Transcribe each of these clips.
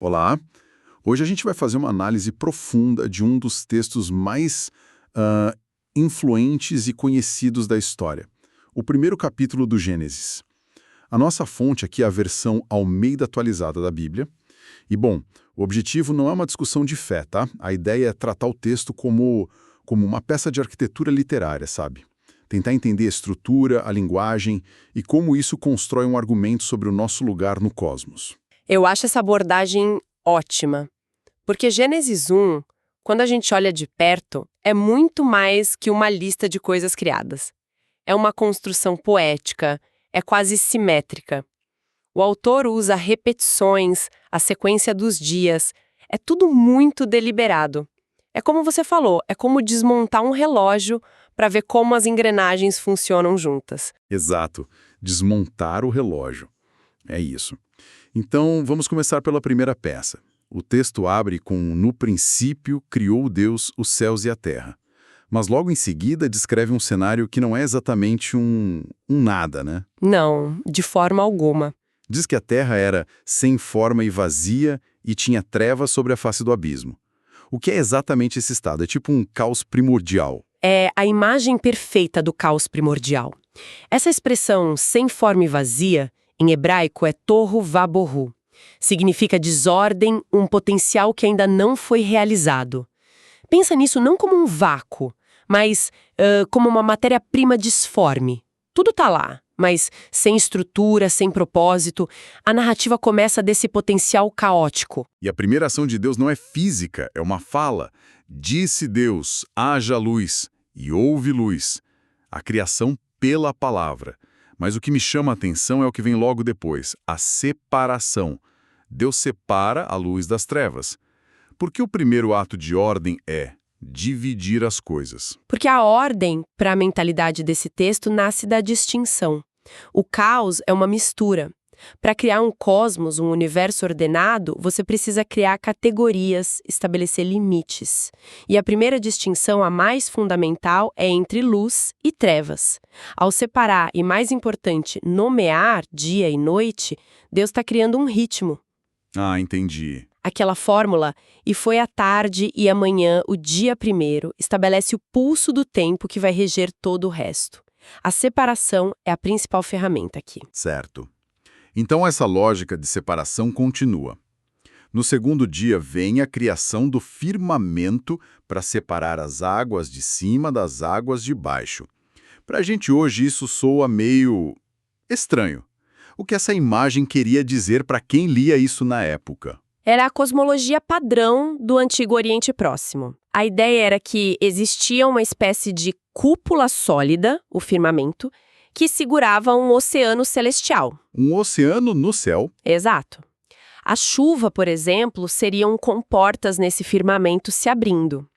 Olá! Hoje a gente vai fazer uma análise profunda de um dos textos mais ah, influentes e conhecidos da história, o primeiro capítulo do Gênesis. A nossa fonte aqui é a versão Almeida atualizada da Bíblia. E, bom, o objetivo não é uma discussão de fé, tá? A ideia é tratar o texto como uma peça de arquitetura literária, sabe? Tentar entender a estrutura, a linguagem e como isso constrói um argumento sobre o nosso lugar no cosmos. Eu acho essa abordagem ótima, porque Gênesis 1, quando a gente olha de perto, é muito mais que uma lista de coisas criadas. É uma construção poética, é quase simétrica. O autor usa repetições, a sequência dos dias, é tudo muito deliberado. É como você falou, é como desmontar um relógio para ver como as engrenagens funcionam juntas. Exato, desmontar o relógio. É isso. Então, vamos começar pela primeira peça. O texto abre com "No princípio criou Deus os céus e a terra". Mas logo em seguida descreve um cenário que não é exatamente um nada, né? Não, de forma alguma. Diz que a terra era sem forma e vazia e tinha trevas sobre a face do abismo. O que é exatamente esse estado? É tipo um caos primordial. É a imagem perfeita do caos primordial. Essa expressão sem forma e vazia, em hebraico, é tohu vabohu. Significa desordem, um potencial que ainda não foi realizado. Pensa nisso não como um vácuo, mas como uma matéria-prima disforme. Tudo tá lá, mas sem estrutura, sem propósito. A narrativa começa desse potencial caótico. E a primeira ação de Deus não é física, é uma fala. Disse Deus, haja luz, e houve luz. A criação pela palavra. Mas o que me chama a atenção é o que vem logo depois, a separação. Deus separa a luz das trevas. Porque o primeiro ato de ordem é dividir as coisas. Porque a ordem, para a mentalidade desse texto, nasce da distinção. O caos é uma mistura. Para criar um cosmos, um universo ordenado, você precisa criar categorias, estabelecer limites. E a primeira distinção, a mais fundamental, é entre luz e trevas. Ao separar e, mais importante, nomear dia e noite, Deus está criando um ritmo. Ah, entendi. Aquela fórmula, e foi a tarde e amanhã, o dia primeiro, estabelece o pulso do tempo que vai reger todo o resto. A separação é a principal ferramenta aqui. Certo. Então essa lógica de separação continua. No segundo dia vem a criação do firmamento para separar as águas de cima das águas de baixo. Para a gente hoje isso soa meio estranho. O que essa imagem queria dizer para quem lia isso na época? Era a cosmologia padrão do Antigo Oriente Próximo. A ideia era que existia uma espécie de cúpula sólida, o firmamento, que segurava um oceano celestial. Um oceano no céu. Exato. A chuva, por exemplo, seriam comportas nesse firmamento se abrindo.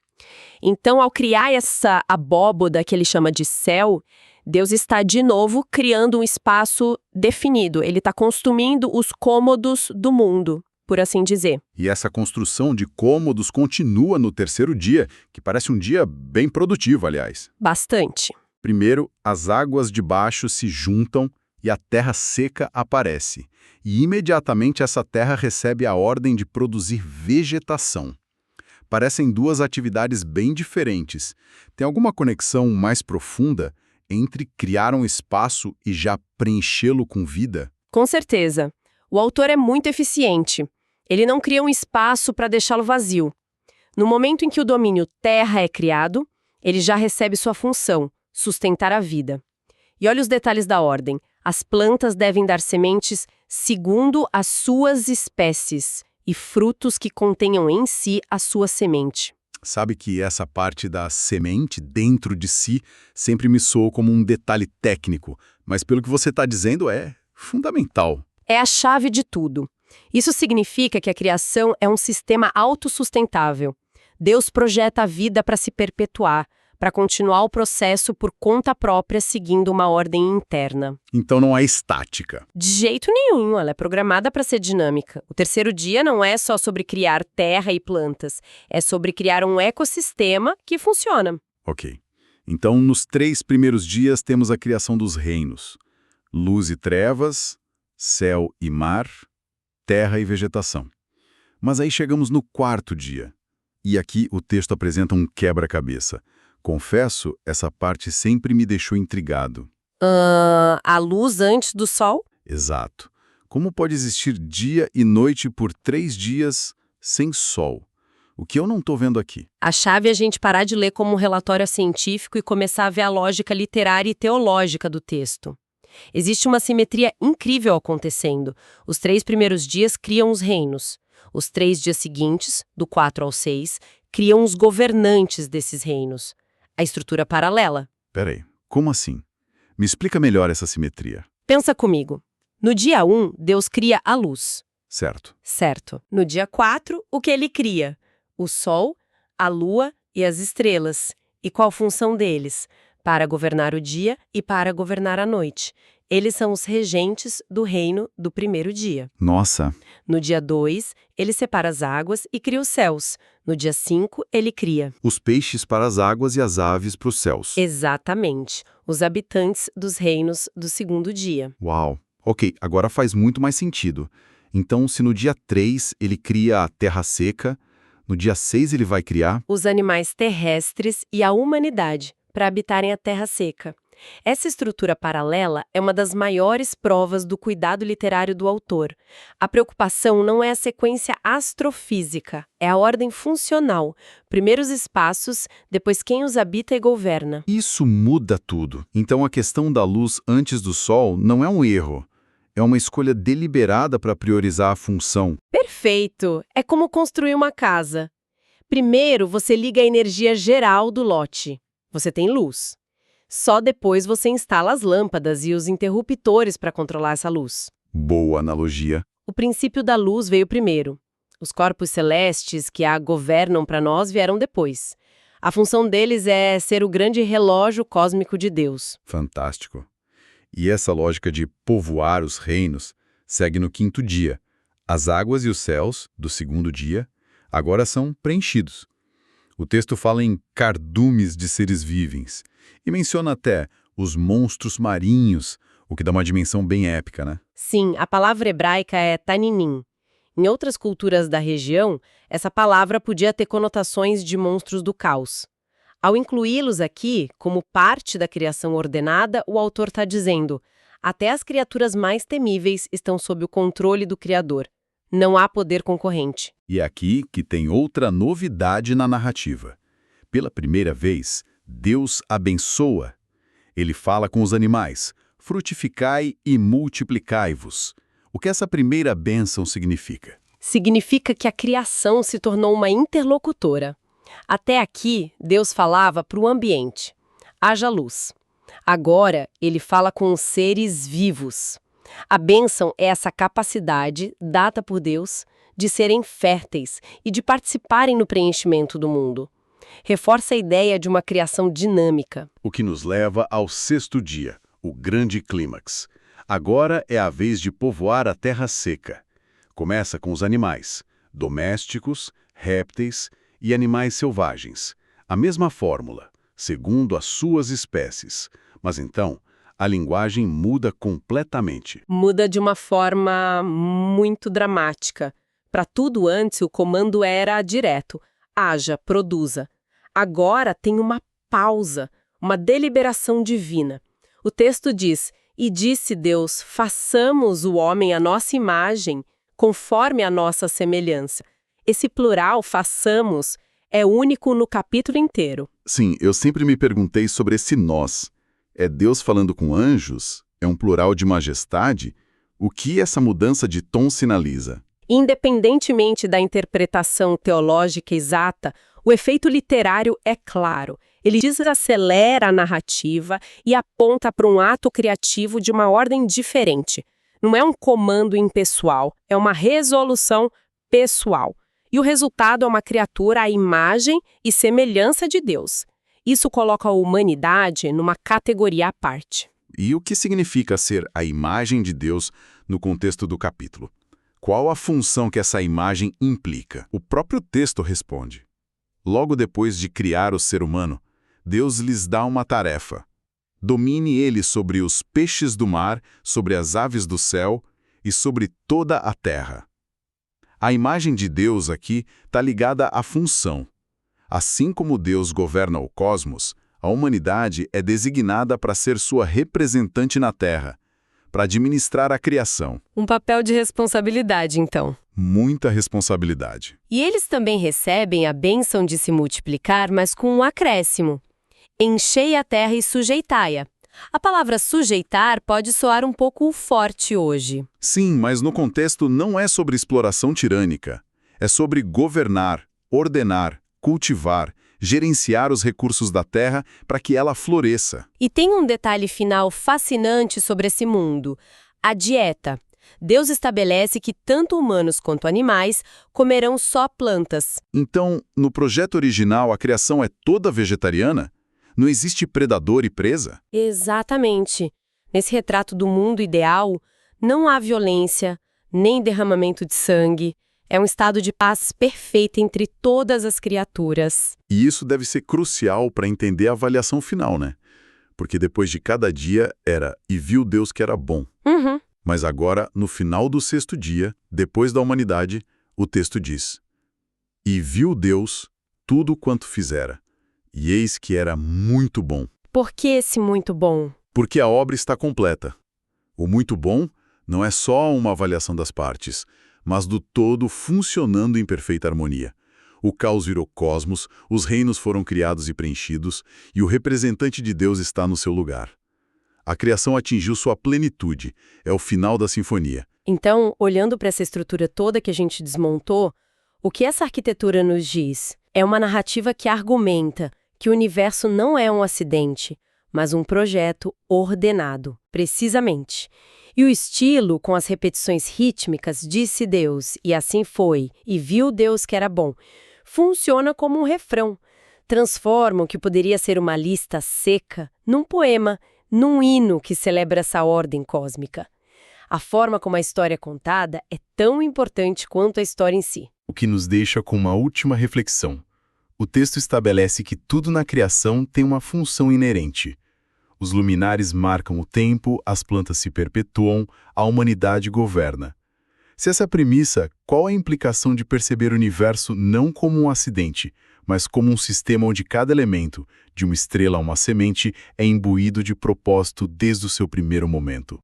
Então, ao criar essa abóboda que ele chama de céu, Deus está, de novo, criando um espaço definido. Ele está construindo os cômodos do mundo, por assim dizer. E essa construção de cômodos continua no terceiro dia, que parece um dia bem produtivo, aliás. Bastante. Primeiro, as águas de baixo se juntam e a terra seca aparece. E imediatamente essa terra recebe a ordem de produzir vegetação. Parecem duas atividades bem diferentes. Tem alguma conexão mais profunda entre criar um espaço e já preenchê-lo com vida? Com certeza. O autor é muito eficiente. Ele não cria um espaço para deixá-lo vazio. No momento em que o domínio terra é criado, ele já recebe sua função, sustentar a vida. E olha os detalhes da ordem. As plantas devem dar sementes segundo as suas espécies e frutos que contenham em si a sua semente. Sabe que essa parte da semente dentro de si sempre me soou como um detalhe técnico, mas pelo que você está dizendo é fundamental. É a chave de tudo. Isso significa que a criação é um sistema autossustentável. Deus projeta a vida para se perpetuar, para continuar o processo por conta própria, seguindo uma ordem interna. Então não é estática. De jeito nenhum, ela é programada para ser dinâmica. O terceiro dia não é só sobre criar terra e plantas, é sobre criar um ecossistema que funciona. Ok. Então, nos 3 primeiros dias temos a criação dos reinos. Luz e trevas, céu e mar, terra e vegetação. Mas aí chegamos no quarto dia. E aqui o texto apresenta um quebra-cabeça. Confesso, essa parte sempre me deixou intrigado. A luz antes do sol? Exato. Como pode existir dia e noite por 3 dias sem sol? O que eu não estou vendo aqui. A chave é a gente parar de ler como um relatório científico e começar a ver a lógica literária e teológica do texto. Existe uma simetria incrível acontecendo. Os 3 primeiros dias criam os reinos. Os 3 dias seguintes, do 4 ao 6, criam os governantes desses reinos. A estrutura paralela. Peraí, como assim? Me explica melhor essa simetria. Pensa comigo. No dia 1, Deus cria a luz. Certo. Certo. No dia 4, o que ele cria? O sol, a lua e as estrelas. E qual a função deles? Para governar o dia e para governar a noite. Eles são os regentes do reino do primeiro dia. Nossa, No dia 2, ele separa as águas e cria os céus. No dia 5, ele cria. os peixes para as águas e as aves para os céus. Exatamente. Os habitantes dos reinos do segundo dia. Uau. Ok, agora faz muito mais sentido. Então, se no dia 3 ele cria a terra seca, no dia 6 ele vai criar... Os animais terrestres e a humanidade para habitarem a terra seca. Essa estrutura paralela é uma das maiores provas do cuidado literário do autor. A preocupação não é a sequência astrofísica, é a ordem funcional. Primeiro os espaços, depois quem os habita e governa. Isso muda tudo. Então a questão da luz antes do sol não é um erro. É uma escolha deliberada para priorizar a função. Perfeito! É como construir uma casa. Primeiro você liga a energia geral do lote. Você tem luz. Só depois você instala as lâmpadas e os interruptores para controlar essa luz. Boa analogia. O princípio da luz veio primeiro. Os corpos celestes que a governam para nós vieram depois. A função deles é ser o grande relógio cósmico de Deus. Fantástico. E essa lógica de povoar os reinos segue no quinto dia. As águas e os céus, do segundo dia, agora são preenchidos. O texto fala em cardumes de seres vivens e menciona até os monstros marinhos, o que dá uma dimensão bem épica, né? Sim, a palavra hebraica é taninim. Em outras culturas da região, essa palavra podia ter conotações de monstros do caos. Ao incluí-los aqui, como parte da criação ordenada, o autor está dizendo: até as criaturas mais temíveis estão sob o controle do Criador. Não há poder concorrente. E é aqui que tem outra novidade na narrativa. Pela primeira vez, Deus abençoa. Ele fala com os animais: frutificai e multiplicai-vos. O que essa primeira bênção significa? Significa que a criação se tornou uma interlocutora. Até aqui, Deus falava para o ambiente: haja luz. Agora, ele fala com os seres vivos. A bênção é essa capacidade, dada por Deus, de serem férteis e de participarem no preenchimento do mundo. Reforça a ideia de uma criação dinâmica. O que nos leva ao sexto dia, o grande clímax. Agora é a vez de povoar a terra seca. Começa com os animais, domésticos, répteis e animais selvagens. A mesma fórmula, segundo as suas espécies. Mas então, a linguagem muda completamente. Muda de uma forma muito dramática. Para tudo antes, o comando era direto: haja, produza. Agora tem uma pausa, uma deliberação divina. O texto diz: e disse Deus, façamos o homem à nossa imagem, conforme a nossa semelhança. Esse plural, façamos, é único no capítulo inteiro. Sim, eu sempre me perguntei sobre esse nós. É Deus falando com anjos? É um plural de majestade? O que essa mudança de tom sinaliza? Independentemente da interpretação teológica exata, o efeito literário é claro. Ele desacelera a narrativa e aponta para um ato criativo de uma ordem diferente. Não é um comando impessoal, é uma resolução pessoal. E o resultado é uma criatura à imagem e semelhança de Deus. Isso coloca a humanidade numa categoria à parte. E o que significa ser a imagem de Deus no contexto do capítulo? Qual a função que essa imagem implica? O próprio texto responde. Logo depois de criar o ser humano, Deus lhes dá uma tarefa. Domine ele sobre os peixes do mar, sobre as aves do céu e sobre toda a terra. A imagem de Deus aqui está ligada à função. Assim como Deus governa o cosmos, a humanidade é designada para ser sua representante na Terra, para administrar a criação. Um papel de responsabilidade, então. Muita responsabilidade. E eles também recebem a bênção de se multiplicar, mas com um acréscimo. Enchei a terra e sujeitai-a. A palavra sujeitar pode soar um pouco forte hoje. Sim, mas no contexto não é sobre exploração tirânica. É sobre governar, ordenar, cultivar, gerenciar os recursos da terra para que ela floresça. E tem um detalhe final fascinante sobre esse mundo: a dieta. Deus estabelece que tanto humanos quanto animais comerão só plantas. Então, no projeto original, a criação é toda vegetariana? Não existe predador e presa? Exatamente. Nesse retrato do mundo ideal, não há violência, nem derramamento de sangue. É um estado de paz perfeita entre todas as criaturas. E isso deve ser crucial para entender a avaliação final, né? Porque depois de cada dia era "e viu Deus que era bom". Uhum. Mas agora, no final do 6º dia, depois da humanidade, o texto diz: "E viu Deus tudo quanto fizera, e eis que era muito bom". Por que esse muito bom? Porque a obra está completa. O muito bom não é só uma avaliação das partes, mas do todo funcionando em perfeita harmonia. O caos virou cosmos, os reinos foram criados e preenchidos, e o representante de Deus está no seu lugar. A criação atingiu sua plenitude, é o final da sinfonia. Então, olhando para essa estrutura toda que a gente desmontou, o que essa arquitetura nos diz? É uma narrativa que argumenta que o universo não é um acidente, mas um projeto ordenado, precisamente. E o estilo, com as repetições rítmicas, disse Deus, e assim foi, e viu Deus que era bom, funciona como um refrão. Transforma o que poderia ser uma lista seca num poema, num hino que celebra essa ordem cósmica. A forma como a história é contada é tão importante quanto a história em si. O que nos deixa com uma última reflexão. O texto estabelece que tudo na criação tem uma função inerente. Os luminares marcam o tempo, as plantas se perpetuam, a humanidade governa. Se essa é a premissa, qual a implicação de perceber o universo não como um acidente, mas como um sistema onde cada elemento, de uma estrela a uma semente, é imbuído de propósito desde o seu primeiro momento?